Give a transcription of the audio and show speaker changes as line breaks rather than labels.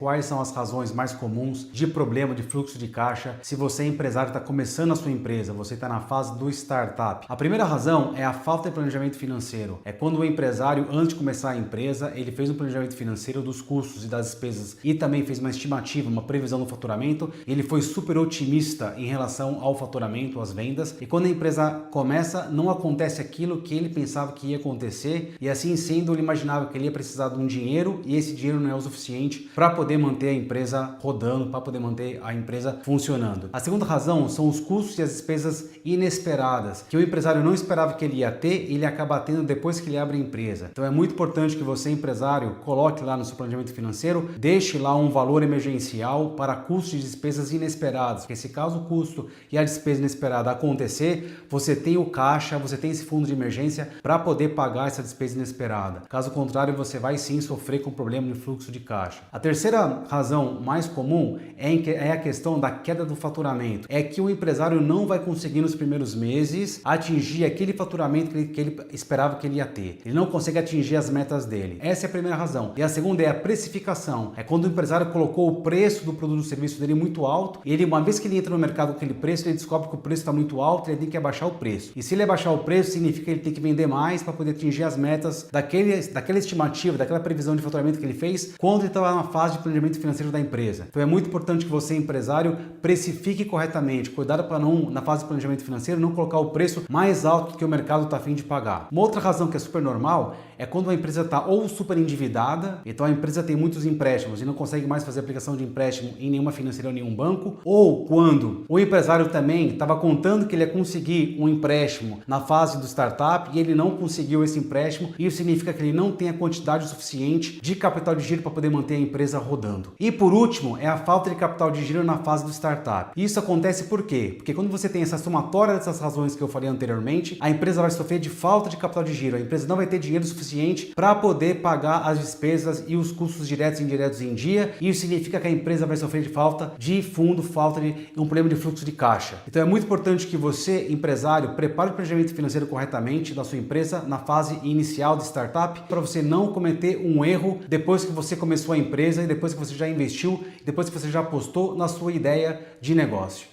Quais são as razões mais comuns de problema de fluxo de caixa se você é empresário está começando a sua empresa, você está na fase do startup? A primeira razão é a falta de planejamento financeiro. É quando o empresário, antes de começar a empresa, ele fez um planejamento financeiro dos custos e das despesas e também fez uma estimativa, uma previsão do faturamento. Ele foi super otimista em relação ao faturamento, às vendas. E quando a empresa começa, não acontece aquilo que ele pensava que ia acontecer e assim sendo, ele imaginava que ele ia precisar de um dinheiro e esse dinheiro não é o suficiente para poder manter a empresa rodando, para poder manter a empresa funcionando. A segunda razão são os custos e as despesas inesperadas, que o empresário não esperava que ele ia ter, ele acaba tendo depois que ele abre a empresa. Então é muito importante que você, empresário, coloque lá no seu planejamento financeiro, deixe lá um valor emergencial para custos e despesas inesperados, porque se caso o custo e a despesa inesperada acontecer, você tem o caixa, você tem esse fundo de emergência para poder pagar essa despesa inesperada. Caso contrário, você vai sim sofrer com problema de fluxo de caixa. A terceira razão mais comum é a questão da queda do faturamento. É que o empresário não vai conseguir nos primeiros meses atingir aquele faturamento que ele esperava que ele ia ter. Ele não consegue atingir as metas dele. Essa é a primeira razão. E a segunda é a precificação. É quando o empresário colocou o preço do produto ou serviço dele muito alto, e ele, uma vez que ele entra no mercado com aquele preço, ele descobre que o preço está muito alto, ele tem que abaixar o preço. E se ele abaixar o preço, significa que ele tem que vender mais para poder atingir as metas daquela estimativa, daquela previsão de faturamento que ele fez quando ele estava na fase de planejamento financeiro da empresa. Então é muito importante que você, empresário, precifique corretamente. Cuidado para não, na fase de planejamento financeiro, não colocar o preço mais alto que o mercado está a fim de pagar. Uma outra razão que é super normal é quando uma empresa está ou super endividada, então a empresa tem muitos empréstimos e não consegue mais fazer aplicação de empréstimo em nenhuma financeira ou nenhum banco, ou quando o empresário também estava contando que ele ia conseguir um empréstimo na fase do startup e ele não conseguiu esse empréstimo, e isso significa que ele não tem a quantidade suficiente de capital de giro para poder manter a empresa rodando. E por último, é a falta de capital de giro na fase do startup. Isso acontece por quê? Porque quando você tem essa somatória dessas razões que eu falei anteriormente, a empresa vai sofrer de falta de capital de giro. A empresa não vai ter dinheiro suficiente para poder pagar as despesas e os custos diretos e indiretos em dia. E isso significa que a empresa vai sofrer de falta de fundo, falta de um problema de fluxo de caixa. Então é muito importante que você, empresário, prepare o planejamento financeiro corretamente da sua empresa na fase inicial de startup, para você não cometer um erro depois que você começou a empresa e depois que você já investiu, depois que você já apostou na sua ideia de negócio.